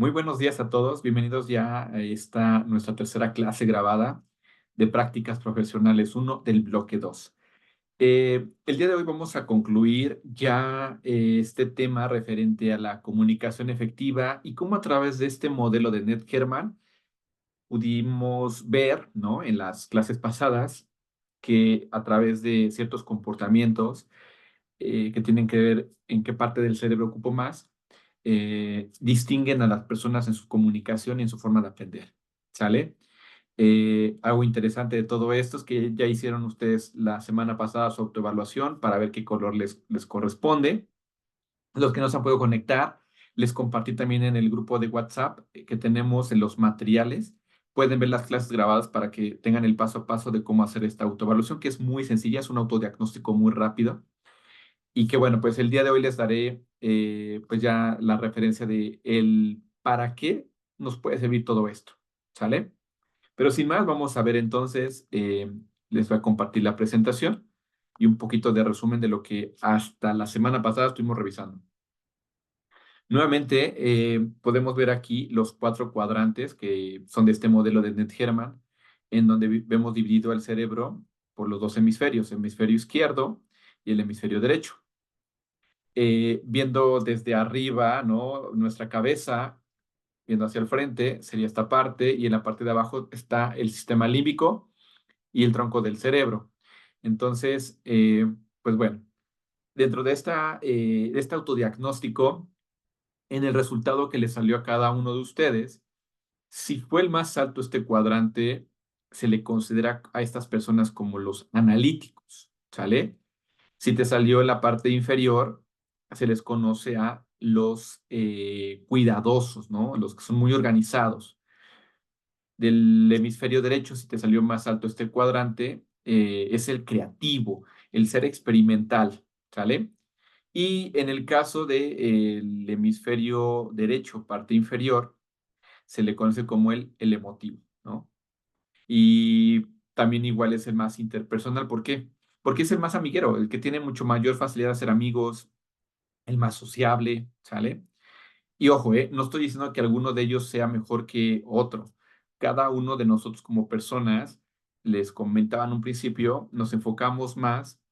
Muy buenos días a todos. Bienvenidos ya a esta nuestra tercera clase grabada de prácticas profesionales uno del bloque 2. El día de hoy vamos a concluir ya este tema referente a la comunicación efectiva y cómo a través de este modelo de Ned Herman pudimos ver, ¿no? En las clases pasadas que a través de ciertos comportamientos que tienen que ver en qué parte del cerebro ocupo más, distinguen a las personas en su comunicación y en su forma de aprender. ¿Sale? Algo interesante de todo esto es que ya hicieron ustedes la semana pasada su autoevaluación para ver qué color les corresponde. Los que no se han podido conectar, les compartí también en el grupo de WhatsApp que tenemos en los materiales. Pueden ver las clases grabadas para que tengan el paso a paso de cómo hacer esta autoevaluación, que es muy sencilla, es un autodiagnóstico muy rápido. Y que bueno, pues el día de hoy les daré pues ya la referencia de el para qué nos puede servir todo esto, ¿sale? Pero sin más, vamos a ver entonces, les voy a compartir la presentación y un poquito de resumen de lo que hasta la semana pasada estuvimos revisando. Nuevamente, podemos ver aquí los cuatro cuadrantes que son de este modelo de Ned Herman, en donde vemos dividido el cerebro por los dos hemisferios, el hemisferio izquierdo y el hemisferio derecho. Viendo desde arriba, ¿no? Nuestra cabeza, viendo hacia el frente, sería esta parte, y en la parte de abajo está el sistema límbico y el tronco del cerebro. Entonces, pues bueno, dentro de este autodiagnóstico, en el resultado que le salió a cada uno de ustedes, si fue el más alto este cuadrante, se le considera a estas personas como los analíticos, ¿sale? Si te salió en la parte inferior, se les conoce a los cuidadosos, ¿no? Los que son muy organizados. Del hemisferio derecho, si te salió más alto este cuadrante, es el creativo, el ser experimental, ¿sale? Y en el caso del hemisferio derecho, parte inferior, se le conoce como el emotivo, ¿no? Y también igual es el más interpersonal. ¿Por qué? Porque es el más amiguero, el que tiene mucho mayor facilidad de hacer amigos, el más sociable, ¿sale? Y ojo, no estoy diciendo que alguno de ellos sea mejor que otro. Cada uno de nosotros como personas, les comentaba en un principio, nos enfocamos más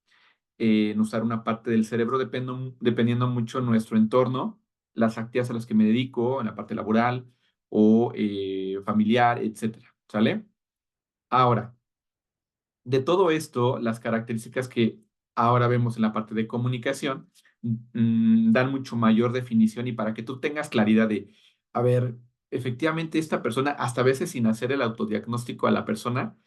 en usar una parte del cerebro dependiendo mucho de nuestro entorno, las actividades a las que me dedico, en la parte laboral o familiar, etcétera, ¿sale? Ahora, de todo esto, las características que ahora vemos en la parte de comunicación dan mucho mayor definición y para que tú tengas claridad de, a ver, efectivamente esta persona, hasta a veces sin hacer el autodiagnóstico a la persona,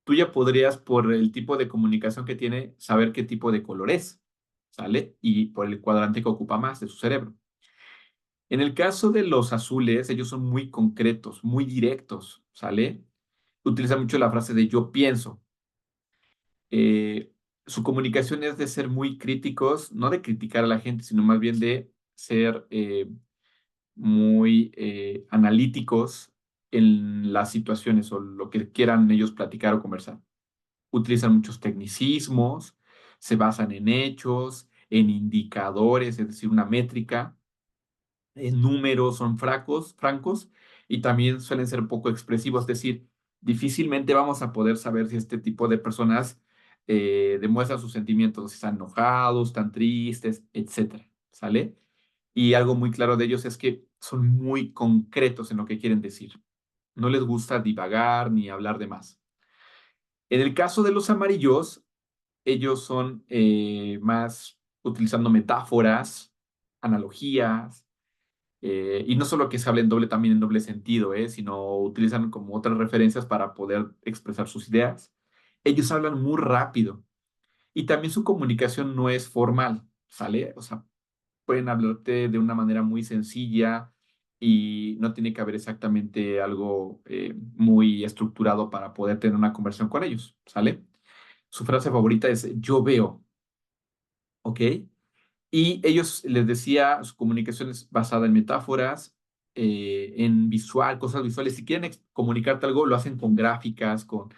tú ya podrías, por el tipo de comunicación que tiene, saber qué tipo de color es, ¿sale? Y por el cuadrante que ocupa más de su cerebro. En el caso de los azules, ellos son muy concretos, muy directos, ¿sale? Utilizan mucho la frase de yo pienso. eh, Su comunicación es de ser muy críticos, no de criticar a la gente, sino más bien de ser muy analíticos en las situaciones o lo que quieran ellos platicar o conversar. Utilizan muchos tecnicismos, se basan en hechos, en indicadores, es decir, una métrica, en números, son francos y también suelen ser poco expresivos, es decir, difícilmente vamos a poder saber si este tipo de personas demuestran sus sentimientos, si están enojados, están tristes, etcétera, ¿sale? Y algo muy claro de ellos es que son muy concretos en lo que quieren decir. No les gusta divagar ni hablar de más. En el caso de los amarillos, ellos son más utilizando metáforas, analogías, y no solo que se hable en doble, también en doble sentido, sino utilizan como otras referencias para poder expresar sus ideas. Ellos hablan muy rápido y también su comunicación no es formal, ¿sale? O sea, pueden hablarte de una manera muy sencilla y no tiene que haber exactamente algo muy estructurado para poder tener una conversación con ellos, ¿sale? Su frase favorita es yo veo, ¿ok? Y ellos, les decía, su comunicación es basada en metáforas, en visual, cosas visuales. Si quieren comunicarte algo, lo hacen con gráficas, con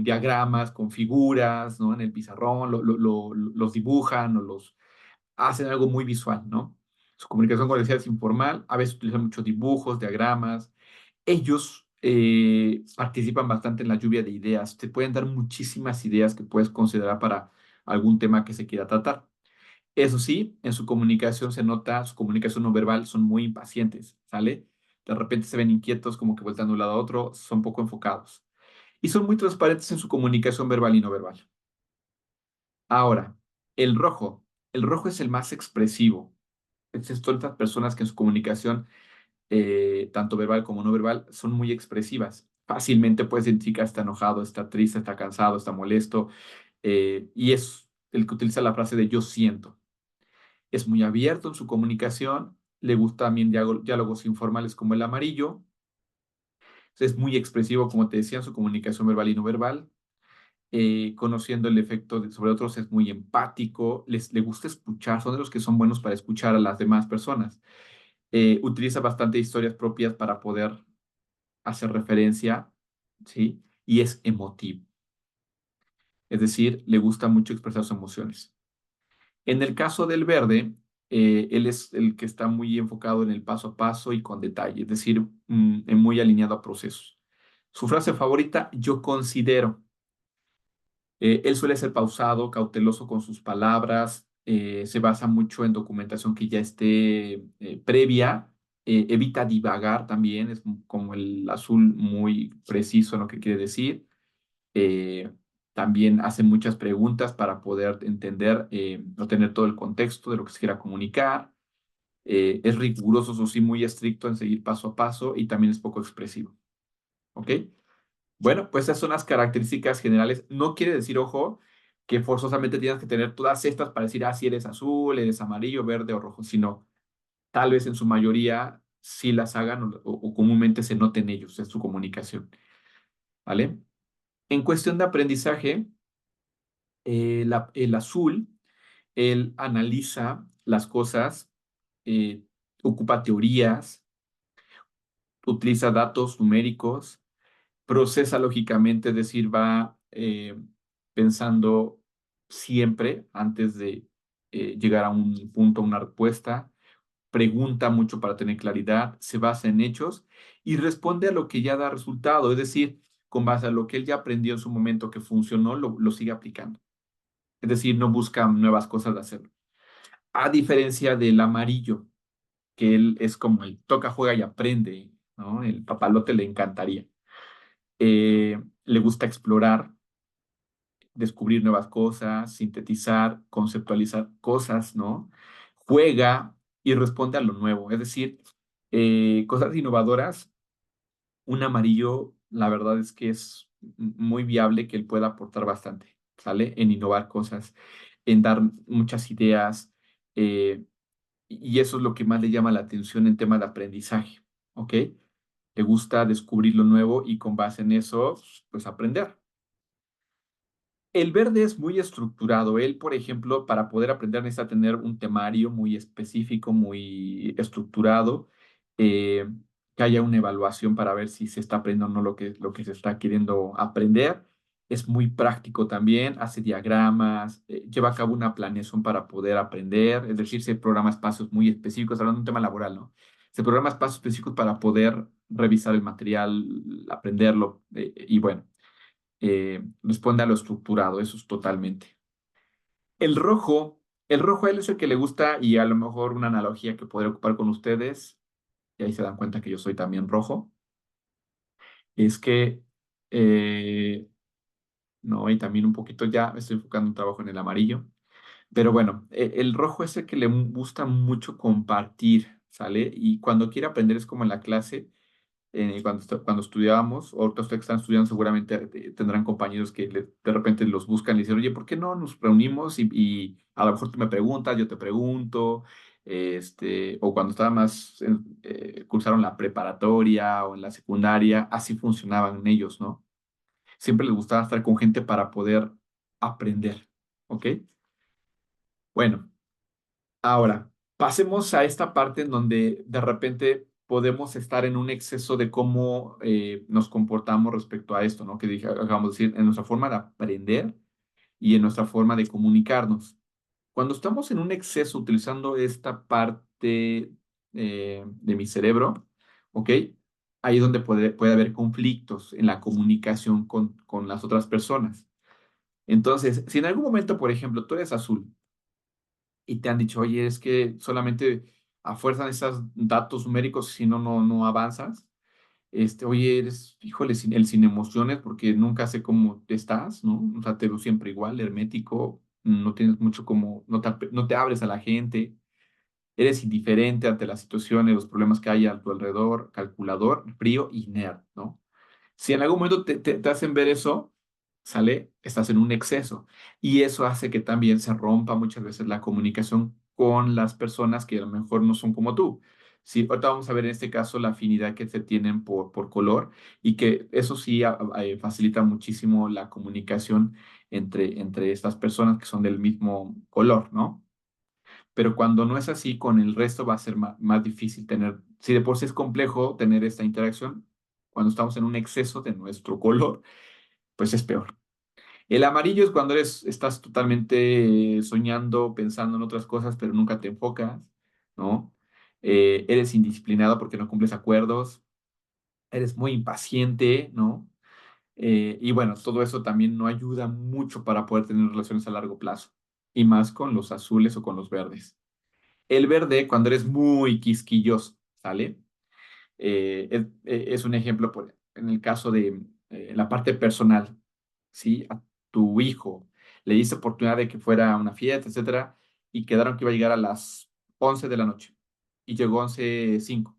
diagramas, con figuras, ¿no? En el pizarrón, los dibujan o los hacen algo muy visual, ¿no? Su comunicación, como decía, es informal, a veces utilizan muchos dibujos, diagramas. Ellos participan bastante en la lluvia de ideas. Te pueden dar muchísimas ideas que puedes considerar para algún tema que se quiera tratar. Eso sí, en su comunicación se nota, su comunicación no verbal, son muy impacientes, ¿sale? De repente se ven inquietos, como que vueltan de un lado a otro, son poco enfocados. Y son muy transparentes en su comunicación verbal y no verbal. Ahora, el rojo. El rojo es el más expresivo. Son estas personas que en su comunicación, tanto verbal como no verbal, son muy expresivas. Fácilmente puedes identificar está enojado, está triste, está cansado, está molesto, y es el que utiliza la frase de yo siento. Es muy abierto en su comunicación, le gusta también diálogos informales como el amarillo, es muy expresivo, como te decía, en su comunicación verbal y no verbal, conociendo el efecto sobre otros, es muy empático, le gusta escuchar, son de los que son buenos para escuchar a las demás personas. Utiliza bastante historias propias para poder hacer referencia, ¿sí? Y es emotivo, es decir, le gusta mucho expresar sus emociones. En el caso del verde, él es el que está muy enfocado en el paso a paso y con detalle, es decir, muy alineado a procesos. Su frase favorita, yo considero. Él suele ser pausado, cauteloso con sus palabras, se basa mucho en documentación que ya esté previa, evita divagar también, es como el azul muy preciso en lo que quiere decir. eh, También hace muchas preguntas para poder entender o tener todo el contexto de lo que se quiera comunicar. Es riguroso, eso sí, muy estricto en seguir paso a paso y también es poco expresivo. ¿Ok? Bueno, pues esas son las características generales. No quiere decir, ojo, que forzosamente tienes que tener todas estas para decir, ah, si eres azul, eres amarillo, verde o rojo, sino tal vez en su mayoría sí las hagan o comúnmente se noten ellos en su comunicación, ¿vale? En cuestión de aprendizaje, el azul, él analiza las cosas, eh, ocupa teorías, utiliza datos numéricos, procesa lógicamente, es decir, va pensando siempre antes de llegar a un punto, a una respuesta, pregunta mucho para tener claridad, se basa en hechos y responde a lo que ya da resultado, es decir, con base a lo que él ya aprendió en su momento que funcionó, lo sigue aplicando. Es decir, no busca nuevas cosas de hacerlo. A diferencia del amarillo, que él es como el toca, juega y aprende, ¿no? El papalote le encantaría. Le gusta explorar, descubrir nuevas cosas, sintetizar, conceptualizar cosas, ¿no? Juega y responde a lo nuevo, es decir, cosas innovadoras. Un amarillo, la verdad es que es muy viable que él pueda aportar bastante, ¿sale? En innovar cosas, en dar muchas ideas, eh, y eso es lo que más le llama la atención en tema de aprendizaje, ¿ok? Le gusta descubrir lo nuevo y con base en eso, pues aprender. El verde es muy estructurado. Él, por ejemplo, para poder aprender necesita tener un temario muy específico, muy estructurado, eh, que haya una evaluación para ver si se está aprendiendo o no lo que se está queriendo aprender. Es muy práctico también, hace diagramas, lleva a cabo una planeación para poder aprender, es decir, se programa espacios muy específicos, hablando de un tema laboral, ¿no? Se programa espacios específicos para poder revisar el material, aprenderlo, y bueno, responde a lo estructurado, eso es totalmente. El rojo, el rojo a él es el que le gusta y a lo mejor una analogía que podría ocupar con ustedes, y ahí se dan cuenta que yo soy también rojo, es que, no, y también un poquito ya me estoy enfocando un trabajo en el amarillo, pero bueno, el rojo es el que le gusta mucho compartir, ¿sale? Y cuando quiere aprender es como en la clase cuando estudiábamos, o otros que están estudiando seguramente tendrán compañeros que de repente los buscan y dicen, oye, ¿por qué no nos reunimos y a lo mejor tú me preguntas, yo te pregunto, o cuando estaba más, cursaron la preparatoria o en la secundaria, así funcionaban ellos, ¿no? Siempre les gustaba estar con gente para poder aprender, ¿ok? Bueno. Ahora, pasemos a esta parte en donde de repente podemos estar en un exceso de cómo nos comportamos respecto a esto, ¿no? Que dije, acabamos de decir, en nuestra forma de aprender y en nuestra forma de comunicarnos. Cuando estamos en un exceso utilizando esta parte parte de mi cerebro, ¿ok? Ahí es donde puede haber conflictos en la comunicación con las otras personas. Entonces, si en algún momento, por ejemplo, tú eres azul y te han dicho, oye, es que solamente a fuerza de esos datos numéricos, si no, no avanzas. Oye, eres, híjole, sin emociones, porque nunca sé cómo estás, ¿no? O sea, te veo siempre igual, hermético, no tienes mucho como, no te abres a la gente, eres indiferente ante las situaciones, los problemas que hay a tu alrededor, calculador, frío y nerd, ¿no? Si en algún momento te hacen ver eso, sale, estás en un exceso. Y eso hace que también se rompa muchas veces la comunicación con las personas que a lo mejor no son como tú. Sí, ahorita vamos a ver en este caso la afinidad que se tienen por color y que eso sí facilita muchísimo la comunicación entre estas personas que son del mismo color, ¿no? Pero cuando no es así, con el resto va a ser más difícil tener, si de por sí es complejo tener esta interacción, cuando estamos en un exceso de nuestro color, pues es peor. El amarillo es cuando estás totalmente soñando, pensando en otras cosas, pero nunca te enfocas, ¿no? Eres indisciplinado porque no cumples acuerdos, eres muy impaciente, ¿no? Y bueno, todo eso también no ayuda mucho para poder tener relaciones a largo plazo, y más con los azules o con los verdes. El verde, cuando eres muy quisquilloso, ¿sale? Es un ejemplo en el caso de la parte personal, ¿sí? A tu hijo le diste oportunidad de que fuera a una fiesta, etcétera, y quedaron que iba a llegar a las 11 de la noche y llegó 11:05.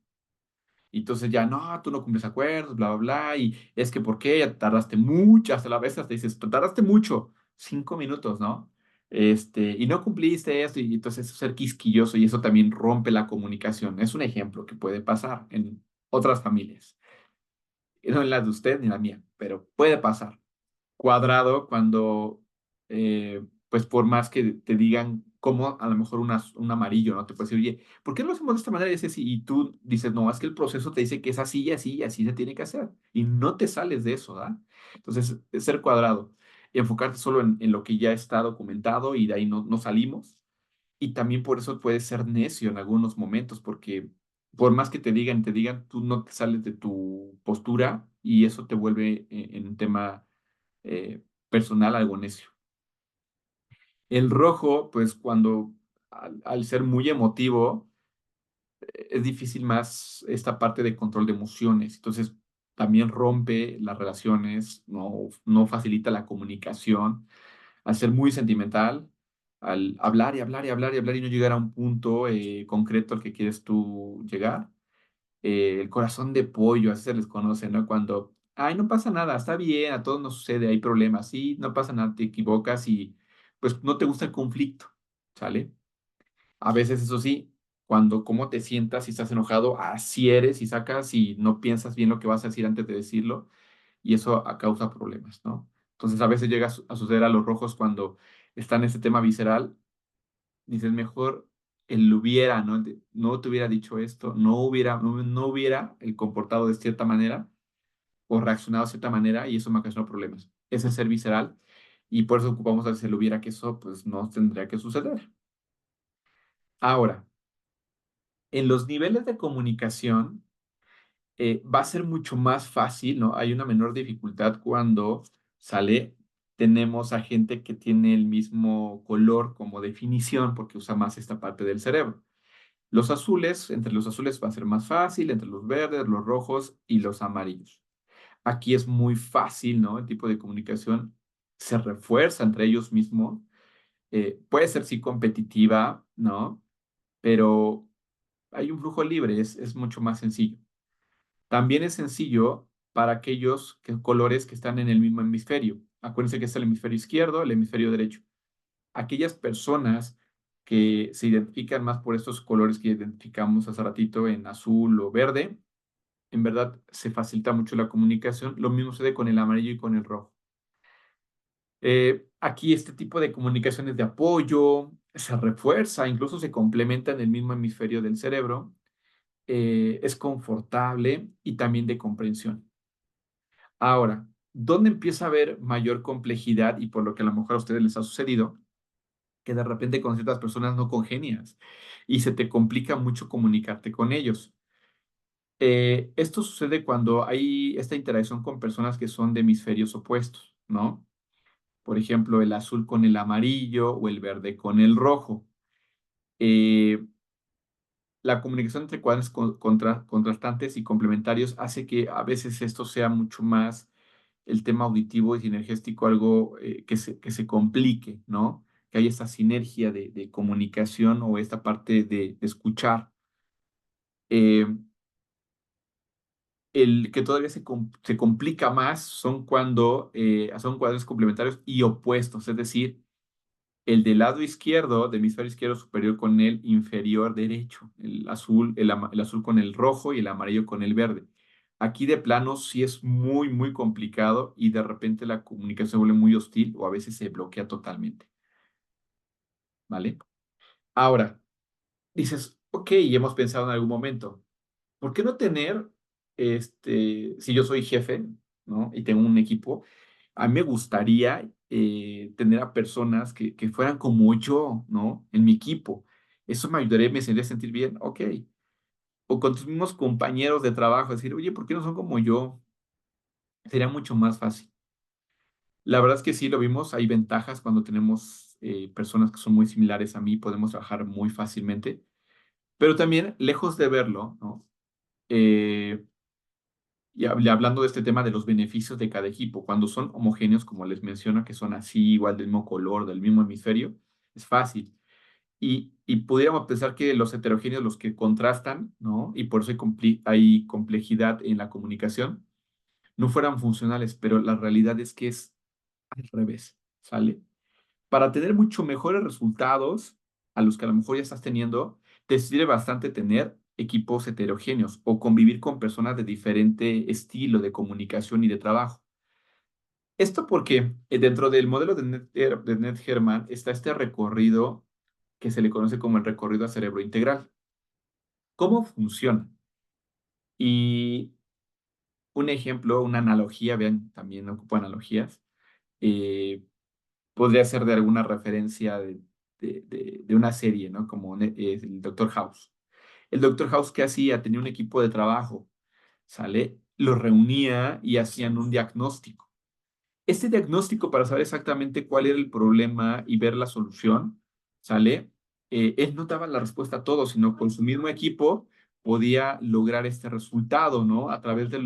Y entonces ya, no, tú no cumples acuerdos, bla, bla, bla, y es que ¿por qué? Ya tardaste mucho, hasta la vez hasta dices, tardaste mucho, 5 minutos, ¿no? Y no cumpliste esto, y entonces eso es ser quisquilloso y eso también rompe la comunicación. Es un ejemplo que puede pasar en otras familias, no en la de usted ni la mía, pero puede pasar. Cuadrado cuando, pues por más que te digan cómo, a lo mejor un amarillo, ¿no? Te puede decir, oye, ¿por qué no lo hacemos de esta manera? Y dices, y tú dices, no, es que el proceso te dice que es así y así y así se tiene que hacer. Y no te sales de eso, ¿ah? Entonces, es ser cuadrado y enfocarte solo en lo que ya está documentado y de ahí no salimos. Y también por eso puedes ser necio en algunos momentos, porque por más que te digan, tú no te sales de tu postura y eso te vuelve en un tema personal algo necio. El rojo, pues cuando al ser muy emotivo, es difícil más esta parte de control de emociones. Entonces, también rompe las relaciones, no facilita la comunicación. Al ser muy sentimental, al hablar y hablar y hablar y hablar y no llegar a un punto concreto al que quieres tú llegar. El corazón de pollo, así se les conoce, ¿no? Cuando, ay, no pasa nada, está bien, a todos nos sucede, hay problemas, sí, no pasa nada, te equivocas y pues no te gusta el conflicto, ¿sale? A veces eso sí, cuando cómo te sientas y estás enojado, así eres y sacas y no piensas bien lo que vas a decir antes de decirlo y eso causa problemas, ¿no? Entonces a veces llega a suceder a los rojos cuando está en este tema visceral, dices mejor él lo hubiera, ¿no? No te hubiera dicho esto, no hubiera el comportado de cierta manera o reaccionado de cierta manera y eso me ocasionó problemas. Ese es ser visceral y por eso ocupamos a veces el hubiera que eso pues no tendría que suceder. Ahora, en los niveles de comunicación va a ser mucho más fácil, ¿no? Hay una menor dificultad cuando sale, tenemos a gente que tiene el mismo color como definición porque usa más esta parte del cerebro. Los azules, entre los azules va a ser más fácil, entre los verdes, los rojos y los amarillos. Aquí es muy fácil, ¿no? El tipo de comunicación se refuerza entre ellos mismos. Puede ser sí competitiva, ¿no? Pero hay un flujo libre, es mucho más sencillo. También es sencillo para aquellos colores que están en el mismo hemisferio. Acuérdense que es el hemisferio izquierdo, el hemisferio derecho. Aquellas personas que se identifican más por estos colores que identificamos hace ratito en azul o verde, en verdad se facilita mucho la comunicación. Lo mismo sucede con el amarillo y con el rojo. Aquí este tipo de comunicaciones de apoyo se refuerza, incluso se complementa en el mismo hemisferio del cerebro. Es confortable y también de comprensión. Ahora, ¿dónde empieza a haber mayor complejidad y por lo que a lo mejor a ustedes les ha sucedido? que de repente con ciertas personas no congenias y se te complica mucho comunicarte con ellos. Esto sucede cuando hay esta interacción con personas que son de hemisferios opuestos, ¿no? Por ejemplo, el azul con el amarillo o el verde con el rojo. Eh, la comunicación entre cuadros contrastantes y complementarios hace que a veces esto sea mucho más el tema auditivo y sinergéstico, algo que se complique, ¿no? Que haya esta sinergia de comunicación o esta parte de escuchar. Eh, el que todavía se complica más son cuadros complementarios y opuestos, es decir, el del lado izquierdo, del hemisferio izquierdo superior con el inferior derecho, el azul con el rojo y el amarillo con el verde. Aquí de plano sí es muy, muy complicado y de repente la comunicación se vuelve muy hostil o a veces se bloquea totalmente, ¿vale? Ahora, dices, ok, y hemos pensado en algún momento, ¿por qué no tener, si yo soy jefe, ¿no? Y tengo un equipo, a mí me gustaría tener a personas que fueran como yo, ¿no? En mi equipo. Eso me ayudaría, me sentiría sentir bien, ok. O con tus mismos compañeros de trabajo, decir, oye, ¿por qué no son como yo? Sería mucho más fácil. La verdad es que sí, lo vimos, hay ventajas cuando tenemos personas que son muy similares a mí, podemos trabajar muy fácilmente, pero también, lejos de verlo, ¿no? Eh, hablando de este tema de los beneficios de cada equipo, cuando son homogéneos, como les menciono, que son así, igual del mismo color, del mismo hemisferio, es fácil. Y pudiéramos pensar que los heterogéneos, los que contrastan, ¿no? Y por eso hay complejidad en la comunicación, no fueran funcionales, pero la realidad es que es al revés, ¿sale? Para tener mucho mejores resultados a los que a lo mejor ya estás teniendo, te sirve bastante tener equipos heterogéneos o convivir con personas de diferente estilo de comunicación y de trabajo. Esto porque dentro del modelo de Ned Herman está este recorrido que se le conoce como el recorrido a cerebro integral. ¿Cómo funciona? Y un ejemplo, una analogía, vean, también ocupo analogías, eh, podría ser de alguna referencia de una serie, ¿no? Como el Doctor House. El Doctor House, ¿qué hacía? Tenía un equipo de trabajo, ¿sale? Los reunía y hacían un diagnóstico. Este diagnóstico para saber exactamente cuál era el problema y ver la solución, ¿sale? Él no daba la respuesta a todo, sino con su mismo equipo podía lograr este resultado, ¿no? A través de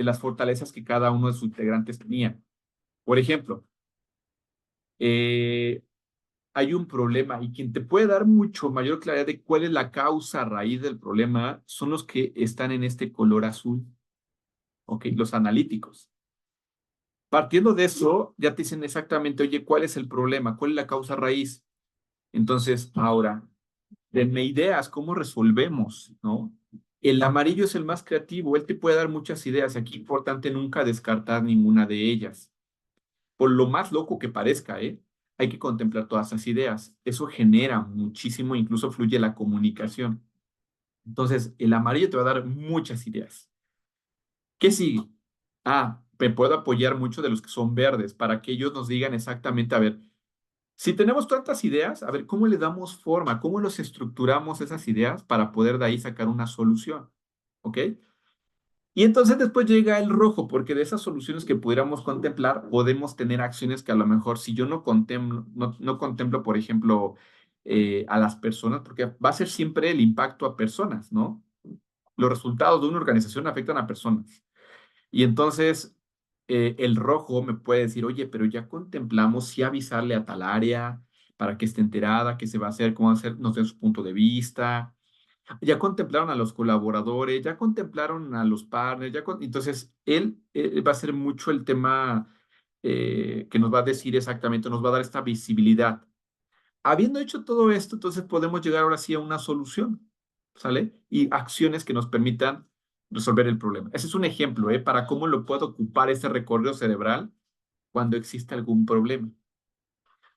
las fortalezas que cada uno de sus integrantes tenía. Por ejemplo, eh, hay un problema y quien te puede dar mucho mayor claridad de cuál es la causa raíz del problema son los que están en este color azul, ¿ok? Los analíticos. Partiendo de eso, ya te dicen exactamente, oye, ¿cuál es el problema? ¿Cuál es la causa raíz? Entonces, ahora, denme ideas, ¿cómo resolvemos? ¿No? El amarillo es el más creativo, él te puede dar muchas ideas. Aquí importante nunca descartar ninguna de ellas. Por lo más loco que parezca, ¿eh? Hay que contemplar todas esas ideas. Eso genera muchísimo, incluso fluye la comunicación. Entonces, el amarillo te va a dar muchas ideas. ¿Qué sigue? Me puedo apoyar mucho de los que son verdes para que ellos nos digan exactamente, a ver, si tenemos tantas ideas, a ver, ¿cómo le damos forma? ¿Cómo los estructuramos esas ideas para poder de ahí sacar una solución? ¿Ok? Y entonces después llega el rojo, porque de esas soluciones que pudiéramos contemplar, podemos tener acciones que a lo mejor si yo no contemplo, por ejemplo, a las personas, porque va a ser siempre el impacto a personas, ¿no? Los resultados de una organización afectan a personas. Y entonces el rojo me puede decir, oye, pero ya contemplamos si avisarle a tal área para que esté enterada, qué se va a hacer, cómo va a hacer, nos den su punto de vista. Ya contemplaron a los colaboradores, ya contemplaron a los partners, entonces él va a ser mucho el tema que nos va a decir exactamente, nos va a dar esta visibilidad. Habiendo hecho todo esto, entonces podemos llegar ahora sí a una solución, ¿sale? Y acciones que nos permitan resolver el problema. Ese es un ejemplo, ¿eh? Para cómo lo puedo ocupar este recorrido cerebral cuando existe algún problema.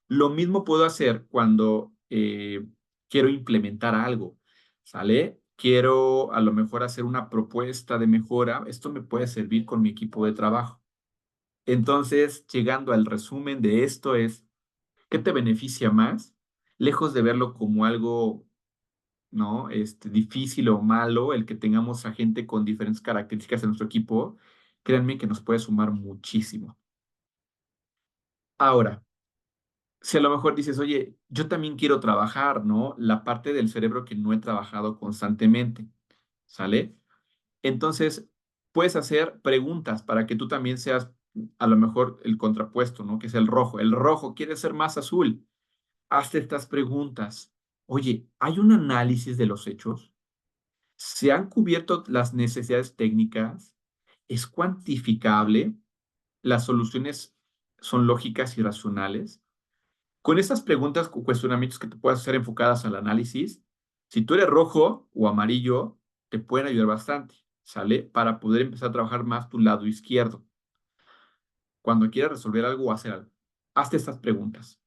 Lo mismo puedo hacer cuando quiero implementar algo, ¿sale? Quiero a lo mejor hacer una propuesta de mejora. Esto me puede servir con mi equipo de trabajo. Entonces, llegando al resumen de esto es, ¿Qué te beneficia más? Lejos de verlo como algo, ¿no? Difícil o malo, el que tengamos a gente con diferentes características en nuestro equipo, créanme que nos puede sumar muchísimo. Ahora, si a lo mejor dices, oye, yo también quiero trabajar, ¿no? La parte del cerebro que no he trabajado constantemente, ¿sale? Entonces, puedes hacer preguntas para que tú también seas a lo mejor el contrapuesto, ¿no? Que es el rojo. El rojo quiere ser más azul. Hazte estas preguntas. Oye, ¿hay un análisis de los hechos? ¿Se han cubierto las necesidades técnicas? ¿Es cuantificable? ¿Las soluciones son lógicas y racionales? Con estas preguntas o cuestionamientos que te puedas hacer enfocadas al análisis, si tú eres rojo o amarillo, te pueden ayudar bastante, ¿sale? Para poder empezar a trabajar más tu lado izquierdo. Cuando quieras resolver algo o hacer algo, hazte estas preguntas.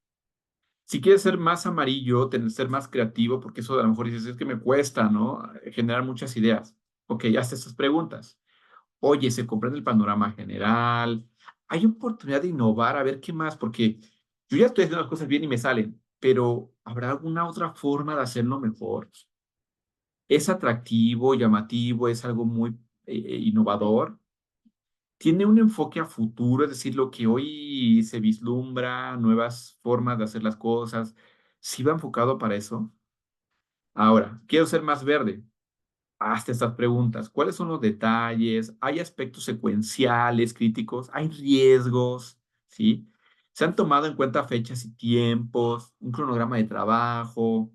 Si quieres ser más amarillo, ser más creativo, porque eso a lo mejor dices, es que me cuesta, ¿no? Generar muchas ideas. Ok, hazte estas preguntas. Oye, ¿se comprende el panorama general? ¿Hay oportunidad de innovar? A ver qué más, porque yo ya estoy haciendo las cosas bien y me salen, pero ¿habrá alguna otra forma de hacerlo mejor? ¿Es atractivo, llamativo, es algo muy innovador? ¿Tiene un enfoque a futuro, es decir, lo que hoy se vislumbra, nuevas formas de hacer las cosas? ¿Sí va enfocado para eso? Ahora, quiero ser más verde. Hazte estas preguntas. ¿Cuáles son los detalles? ¿Hay aspectos secuenciales, críticos? ¿Hay riesgos? ¿Sí? ¿Se han tomado en cuenta fechas y tiempos? ¿Un cronograma de trabajo?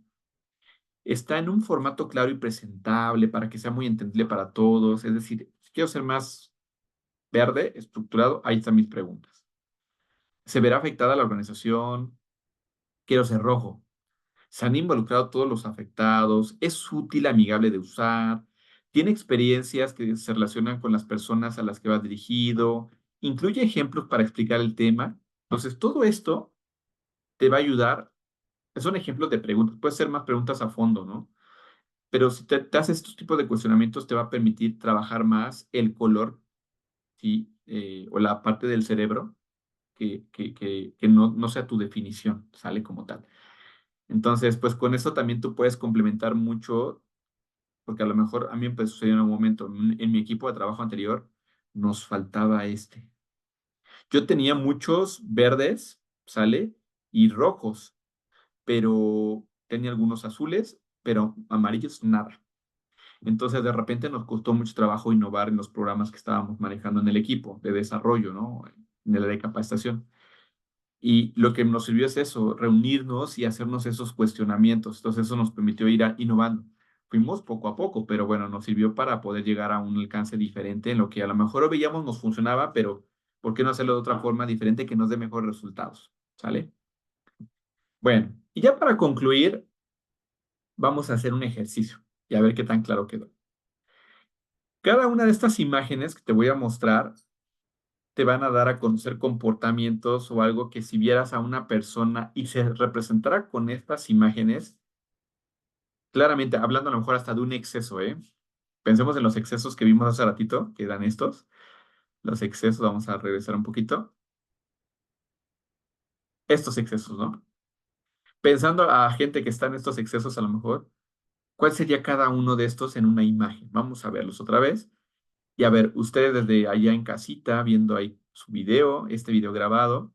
¿Está en un formato claro y presentable para que sea muy entendible para todos? Es decir, si quiero ser más verde, estructurado, ahí están mis preguntas. ¿Se verá afectada la organización? Quiero ser rojo. ¿Se han involucrado todos los afectados? ¿Es útil, amigable de usar? ¿Tiene experiencias que se relacionan con las personas a las que va dirigido? ¿Incluye ejemplos para explicar el tema? Entonces, todo esto te va a ayudar. Son ejemplos de preguntas. Puede ser más preguntas a fondo, ¿no? Pero si te haces estos tipos de cuestionamientos, te va a permitir trabajar más el color, ¿sí? O la parte del cerebro que no sea tu definición, sale como tal. Entonces, pues con eso también tú puedes complementar mucho, porque a lo mejor a mí me sucedió en un momento, en mi equipo de trabajo anterior, nos faltaba este. Yo tenía muchos verdes, ¿sale? Y rojos, pero tenía algunos azules, pero amarillos nada. Entonces, de repente nos costó mucho trabajo innovar en los programas que estábamos manejando en el equipo de desarrollo, ¿no? En el de capacitación. Y lo que nos sirvió es eso, reunirnos y hacernos esos cuestionamientos. Entonces eso nos permitió ir innovando. Fuimos poco a poco, pero bueno, nos sirvió para poder llegar a un alcance diferente en lo que a lo mejor veíamos nos funcionaba, pero ¿por qué no hacerlo de otra forma diferente que nos dé mejores resultados? ¿Sale? Bueno, y ya para concluir, vamos a hacer un ejercicio y a ver qué tan claro quedó. Cada una de estas imágenes que te voy a mostrar te van a dar a conocer comportamientos o algo que si vieras a una persona y se representara con estas imágenes, claramente, hablando a lo mejor hasta de un exceso, ¿eh? Pensemos en los excesos que vimos hace ratito, que eran estos. Los excesos, vamos a regresar un poquito. Estos excesos, ¿no? Pensando a gente que está en estos excesos, a lo mejor, ¿cuál sería cada uno de estos en una imagen? Vamos a verlos otra vez. Y a ver, ustedes desde allá en casita, viendo ahí su video, este video grabado,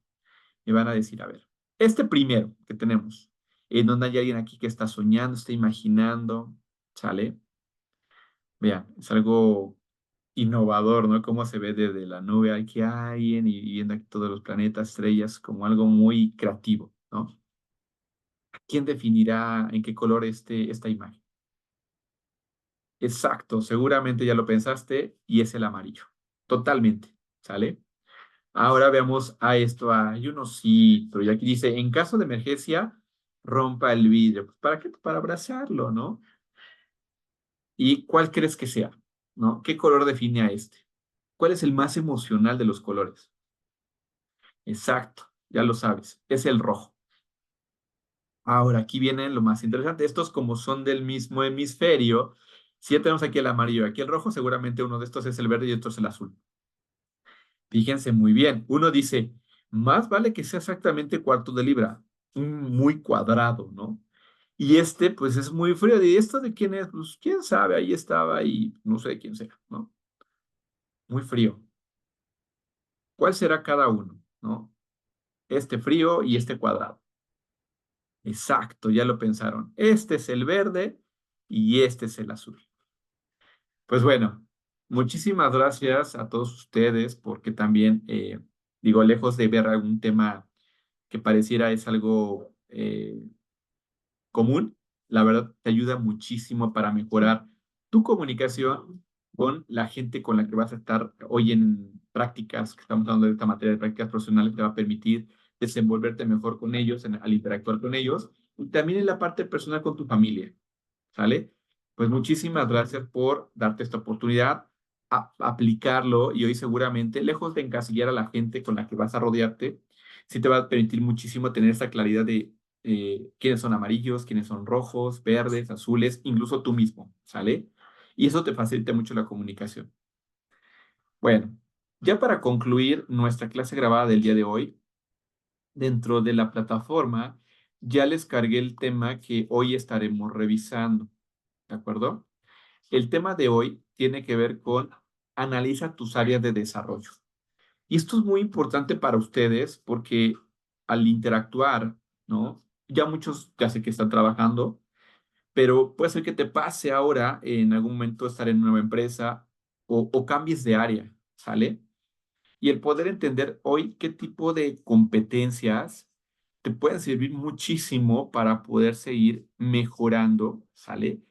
me van a decir, a ver, este primero que tenemos, en donde hay alguien aquí que está soñando, está imaginando, ¿sale? Vean, es algo innovador, ¿no? Cómo se ve desde la nube aquí alguien y viendo aquí todos los planetas, estrellas, como algo muy creativo, ¿no? ¿Quién definirá en qué color esta imagen? Exacto, seguramente ya lo pensaste y es el amarillo. Totalmente, ¿sale? Ahora veamos a esto, hay un osito y aquí dice, en caso de emergencia, rompa el vidrio. Pues, ¿para qué? Para abrazarlo, ¿no? ¿Y cuál crees que sea? ¿No? ¿Qué color define a este? ¿Cuál es el más emocional de los colores? Exacto, ya lo sabes, es el rojo. Ahora, aquí viene lo más interesante. Estos, como son del mismo hemisferio, si ya tenemos aquí el amarillo y aquí el rojo, seguramente uno de estos es el verde y otro es el azul. Fíjense muy bien. Uno dice, más vale que sea exactamente cuarto de libra. muy cuadrado, ¿no? Y este, pues es muy frío. ¿Y esto de quién es? Pues quién sabe, ahí estaba y no sé quién sea, ¿no? Muy frío. ¿Cuál será cada uno, ¿no? Este frío y este cuadrado. Exacto, ya lo pensaron. Este es el verde y este es el azul. Pues bueno, muchísimas gracias a todos ustedes porque también, digo, lejos de ver algún tema que pareciera es algo común, la verdad te ayuda muchísimo para mejorar tu comunicación con la gente con la que vas a estar hoy en prácticas, que estamos hablando de esta materia de prácticas profesionales, te va a permitir desenvolverte mejor con ellos, al interactuar con ellos, y también en la parte personal con tu familia. ¿Sale? Pues muchísimas gracias por darte esta oportunidad, aplicarlo y hoy seguramente, lejos de encasillar a la gente con la que vas a rodearte, sí te va a permitir muchísimo tener esta claridad de quiénes son amarillos, quiénes son rojos, verdes, azules, incluso tú mismo, ¿sale? Y eso te facilita mucho la comunicación. Bueno, ya para concluir nuestra clase grabada del día de hoy, dentro de la plataforma, ya les cargué el tema que hoy estaremos revisando, ¿de acuerdo? El tema de hoy tiene que ver con analiza tus áreas de desarrollo. Y esto es muy importante para ustedes porque al interactuar, ¿no? Ya muchos ya sé que están trabajando, pero puede ser que te pase ahora en algún momento estar en una nueva empresa o cambies de área, ¿sale? Y el poder entender hoy qué tipo de competencias te pueden servir muchísimo para poder seguir mejorando, ¿sale?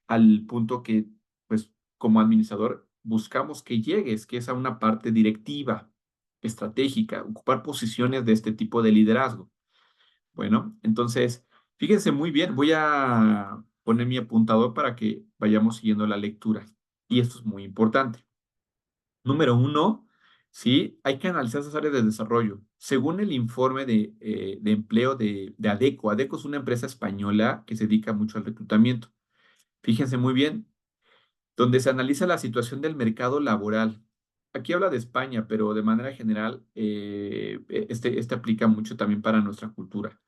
Al punto que, pues, como administrador, buscamos que llegues, que es a una parte directiva, estratégica, ocupar posiciones de este tipo de liderazgo. Bueno, entonces, fíjense muy bien, voy a poner mi apuntador para que vayamos siguiendo la lectura. Y esto es muy importante. Número uno, sí, hay que analizar esas áreas de desarrollo. Según el informe de empleo de ADECO, ADECO es una empresa española que se dedica mucho al reclutamiento. Fíjense muy bien, donde se analiza la situación del mercado laboral. Aquí habla de España, pero de manera general, este aplica mucho también para nuestra cultura.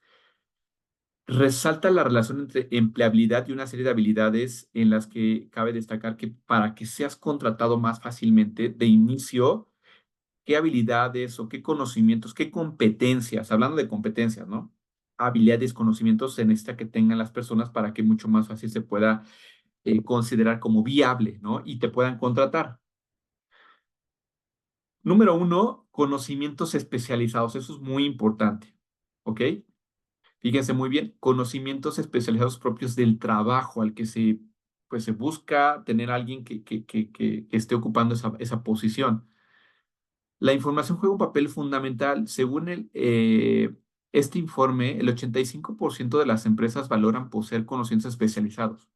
Resalta la relación entre empleabilidad y una serie de habilidades en las que cabe destacar que para que seas contratado más fácilmente de inicio, qué habilidades o qué conocimientos, qué competencias, hablando de competencias, ¿no? Habilidades, conocimientos se necesita que tengan las personas para que mucho más fácil se pueda considerar como viable, ¿no? Y te puedan contratar. Número uno, conocimientos especializados. Eso es muy importante, ¿ok? Fíjense muy bien, conocimientos especializados propios del trabajo al que pues se busca tener a alguien que esté ocupando esa posición. La información juega un papel fundamental. Según este informe, el 85% de las empresas valoran poseer conocimientos especializados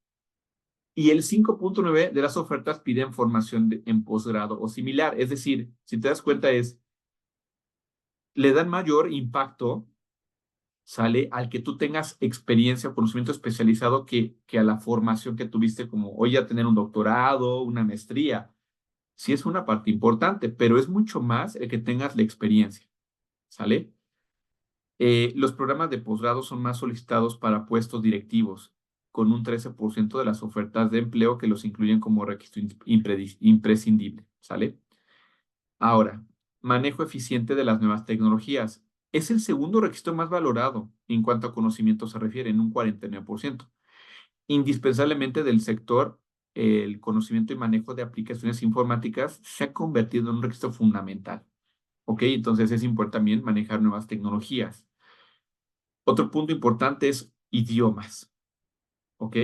y el 5,9% de las ofertas piden formación en posgrado o similar. Es decir, si te das cuenta, le dan mayor impacto, sale al que tú tengas experiencia o conocimiento especializado que a la formación que tuviste, como hoy a tener un doctorado, una maestría. Sí es una parte importante, pero es mucho más el que tengas la experiencia, ¿sale? Los programas de posgrado son más solicitados para puestos directivos, con un 13% de las ofertas de empleo que los incluyen como requisito imprescindible, ¿sale? Ahora, manejo eficiente de las nuevas tecnologías. Es el segundo requisito más valorado en cuanto a conocimiento se refiere, en un 49%. Indispensablemente del sector, el conocimiento y manejo de aplicaciones informáticas se ha convertido en un requisito fundamental. ¿Ok? Entonces es importante también manejar nuevas tecnologías. Otro punto importante es idiomas, ¿ok?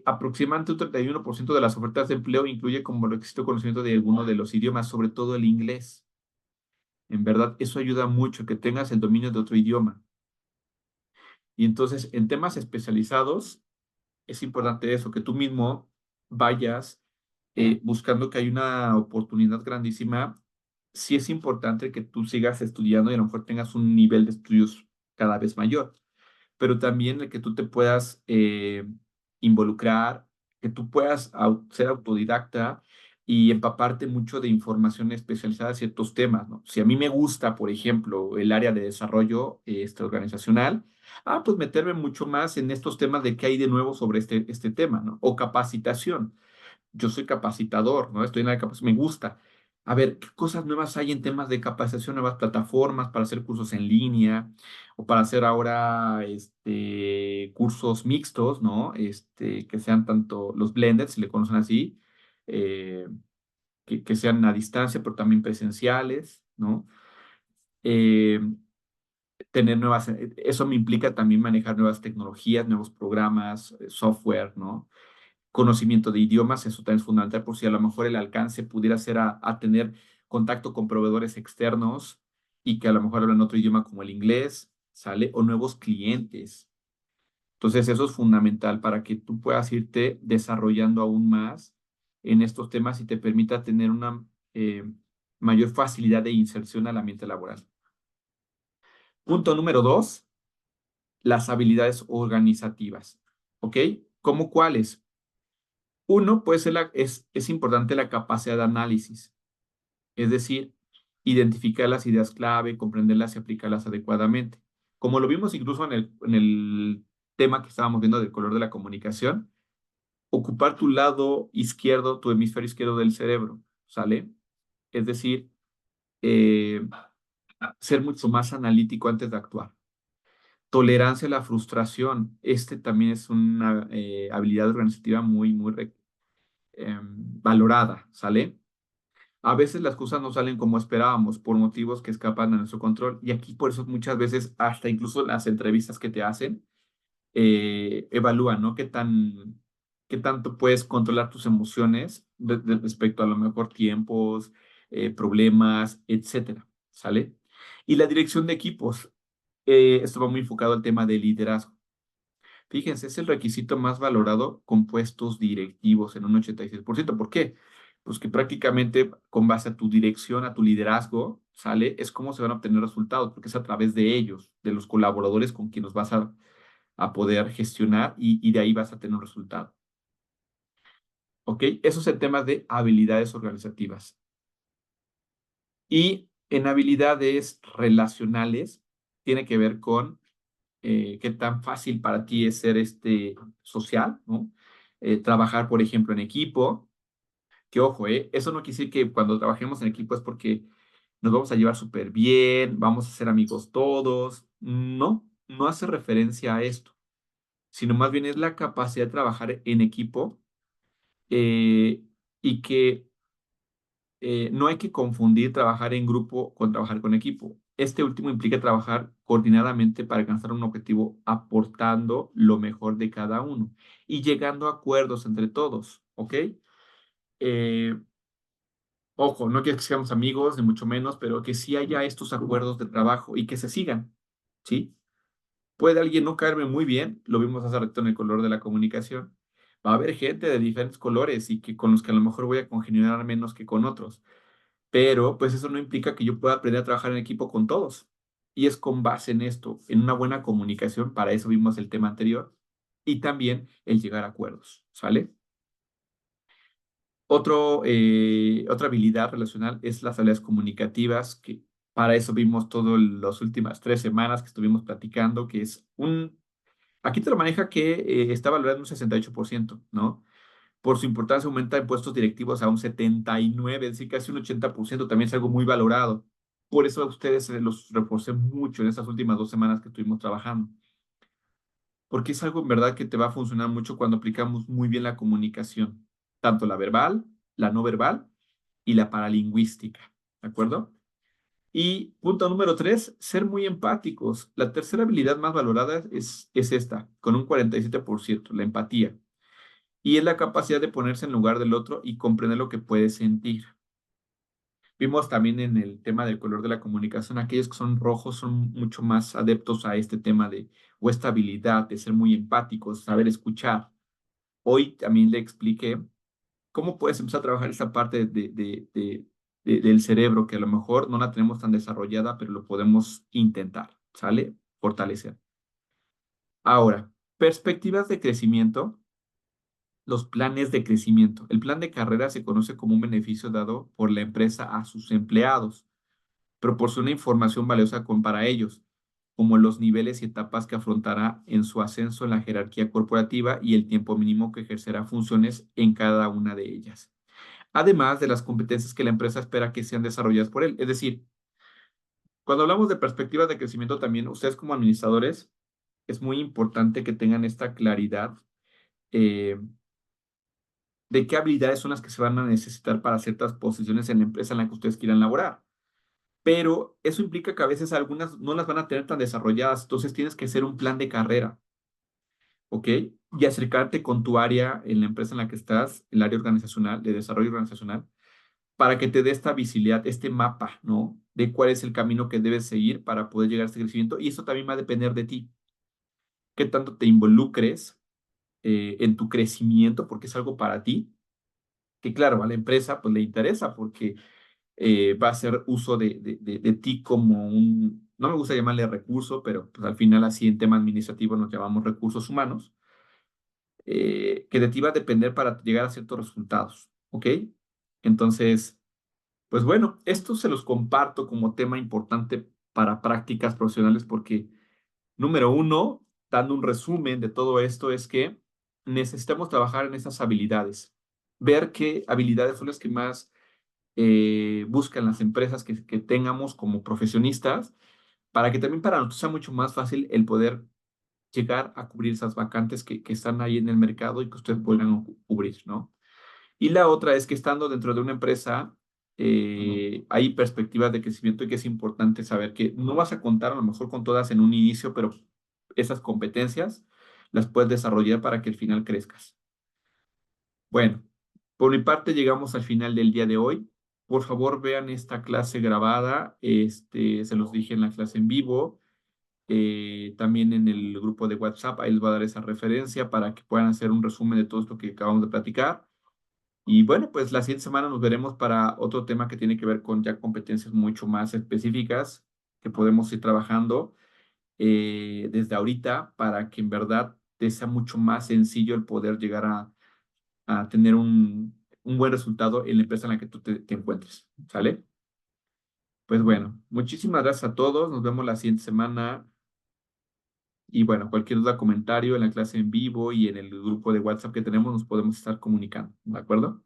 Aproximadamente un 31% de las ofertas de empleo incluye como requisito conocimiento de alguno de los idiomas, sobre todo el inglés. En verdad, eso ayuda mucho, que tengas el dominio de otro idioma. Y entonces, en temas especializados, es importante eso, que tú mismo vayas buscando que hay una oportunidad grandísima. Sí es importante que tú sigas estudiando y a lo mejor tengas un nivel de estudios cada vez mayor, pero también el que tú te puedas involucrar, que tú puedas ser autodidacta, y empaparte mucho de información especializada en ciertos temas, ¿no? Si a mí me gusta, por ejemplo, el área de desarrollo organizacional, pues meterme mucho más en estos temas de qué hay de nuevo sobre este tema, ¿no? O capacitación. Yo soy capacitador, ¿no? Estoy en la capacitación, me gusta. A ver, ¿qué cosas nuevas hay en temas de capacitación, nuevas plataformas para hacer cursos en línea o para hacer ahora cursos mixtos, ¿no? Que sean tanto los blended, si le conocen así, eh, que sean a distancia, pero también presenciales, ¿no? Eh, tener nuevas, eso me implica también manejar nuevas tecnologías, nuevos programas, software, ¿no? Conocimiento de idiomas, eso también es fundamental por si a lo mejor el alcance pudiera ser a tener contacto con proveedores externos y que a lo mejor hablan otro idioma como el inglés, ¿sale? O nuevos clientes. Entonces, eso es fundamental para que tú puedas irte desarrollando aún más en estos temas y te permita tener una mayor facilidad de inserción al ambiente laboral. Punto número 2, las habilidades organizativas. ¿Ok? ¿Cómo cuáles? Uno, puede ser es importante la capacidad de análisis, es decir, identificar las ideas clave, comprenderlas y aplicarlas adecuadamente. Como lo vimos incluso en el tema que estábamos viendo del color de la comunicación, ocupar tu lado izquierdo, tu hemisferio izquierdo del cerebro, ¿sale? Es decir, eh, ser mucho más analítico antes de actuar. Tolerancia a la frustración. Este también es una habilidad organizativa muy, muy valorada, ¿sale? A veces las cosas no salen como esperábamos por motivos que escapan a nuestro control. Y aquí por eso muchas veces, hasta incluso las entrevistas que te hacen, evalúan, ¿no? Qué tanto puedes controlar tus emociones respecto a lo mejor tiempos, problemas, etcétera, ¿sale? Y la dirección de equipos. Esto va muy enfocado al tema de liderazgo. Fíjense, es el requisito más valorado con puestos directivos en un 86%. ¿Por qué? Pues que prácticamente con base a tu dirección, a tu liderazgo, ¿sale? Es cómo se van a obtener resultados, porque es a través de ellos, de los colaboradores con quienes vas a poder gestionar y de ahí vas a tener un resultado. ¿Ok? Eso es el tema de habilidades organizativas. Y en habilidades relacionales, tiene que ver con qué tan fácil para ti es ser social, ¿no? Trabajar, por ejemplo, en equipo, que ojo, eso no quiere decir que cuando trabajemos en equipo es porque nos vamos a llevar súper bien, vamos a ser amigos todos. No, no hace referencia a esto, sino más bien es la capacidad de trabajar en equipo eh, y que no hay que confundir trabajar en grupo con trabajar con equipo. Este último implica trabajar coordinadamente para alcanzar un objetivo, aportando lo mejor de cada uno y llegando a acuerdos entre todos, ¿ok? Eh, ojo, no quiero que seamos amigos, ni mucho menos, pero que sí haya estos acuerdos de trabajo y que se sigan, ¿sí? Puede alguien no caerme muy bien, lo vimos hace rato en el color de la comunicación. Va a haber gente de diferentes colores y que con los que a lo mejor voy a congeniar menos que con otros. Pero pues eso no implica que yo pueda aprender a trabajar en equipo con todos. Y es con base en esto, en una buena comunicación, para eso vimos el tema anterior, y también el llegar a acuerdos, ¿sale? Otra habilidad relacional es las habilidades comunicativas, que para eso vimos todas las últimas 3 semanas que estuvimos platicando, que es aquí te lo maneja que está valorado en un 68%, ¿no? Por su importancia aumenta en puestos directivos a un 79, es decir, casi un 80%, también es algo muy valorado. Por eso a ustedes se los reforcé mucho en estas últimas 2 semanas que estuvimos trabajando, porque es algo en verdad que te va a funcionar mucho cuando aplicamos muy bien la comunicación, tanto la verbal, la no verbal y la paralingüística, ¿de acuerdo? Y punto número 3, ser muy empáticos. La tercera habilidad más valorada es esta, con un 47%, la empatía. Y es la capacidad de ponerse en lugar del otro y comprender lo que puede sentir. Vimos también en el tema del color de la comunicación, aquellos que son rojos son mucho más adeptos a este tema o esta habilidad de ser muy empáticos, saber escuchar. Hoy también le expliqué cómo puedes empezar a trabajar esa parte del cerebro que a lo mejor no la tenemos tan desarrollada, pero lo podemos intentar, ¿sale? Fortalecer. Ahora, perspectivas de crecimiento. los planes de crecimiento. El plan de carrera se conoce como un beneficio dado por la empresa a sus empleados. Proporciona información valiosa para ellos, como los niveles y etapas que afrontará en su ascenso en la jerarquía corporativa y el tiempo mínimo que ejercerá funciones en cada una de ellas, además de las competencias que la empresa espera que sean desarrolladas por él. Es decir, cuando hablamos de perspectivas de crecimiento también, ustedes como administradores, es muy importante que tengan esta claridad eh, de qué habilidades son las que se van a necesitar para ciertas posiciones en la empresa en la que ustedes quieran laborar. Pero eso implica que a veces algunas no las van a tener tan desarrolladas, entonces tienes que hacer un plan de carrera, ¿ok? Y acercarte con tu área en la empresa en la que estás, el área organizacional, de desarrollo organizacional, para que te dé esta visibilidad, este mapa, ¿no? De cuál es el camino que debes seguir para poder llegar a este crecimiento. Y eso también va a depender de ti, qué tanto te involucres en tu crecimiento, porque es algo para ti, que claro, a la empresa pues le interesa porque va a hacer uso de ti como un, no me gusta llamarle recurso, pero pues al final así en tema administrativo nos llamamos recursos humanos, que de ti va a depender para llegar a ciertos resultados, ¿ok? Entonces, pues bueno, esto se los comparto como tema importante para prácticas profesionales porque, número uno, dando un resumen de todo esto, es que necesitamos trabajar en esas habilidades, ver qué habilidades son las que más buscan las empresas que tengamos como profesionistas, para que también para nosotros sea mucho más fácil el poder llegar a cubrir esas vacantes que están ahí en el mercado y que ustedes puedan cubrir, ¿no? Y la otra es que estando dentro de una empresa, hay perspectivas de crecimiento y que es importante saber que no vas a contar a lo mejor con todas en un inicio, pero esas competencias las puedes desarrollar para que al final crezcas. Bueno, por mi parte llegamos al final del día de hoy. Por favor, vean esta clase grabada. Se los dije en la clase en vivo. También en el grupo de WhatsApp, ahí les voy a dar esa referencia para que puedan hacer un resumen de todo esto que acabamos de platicar. Y bueno, pues la siguiente semana nos veremos para otro tema que tiene que ver con ya competencias mucho más específicas que podemos ir trabajando desde ahorita para que en verdad te sea mucho más sencillo el poder llegar a tener un buen resultado en la empresa en la que tú te encuentres. ¿Sale? Pues bueno, muchísimas gracias a todos. Nos vemos la siguiente semana. Y bueno, cualquier duda, comentario en la clase en vivo y en el grupo de WhatsApp que tenemos, nos podemos estar comunicando. ¿De acuerdo?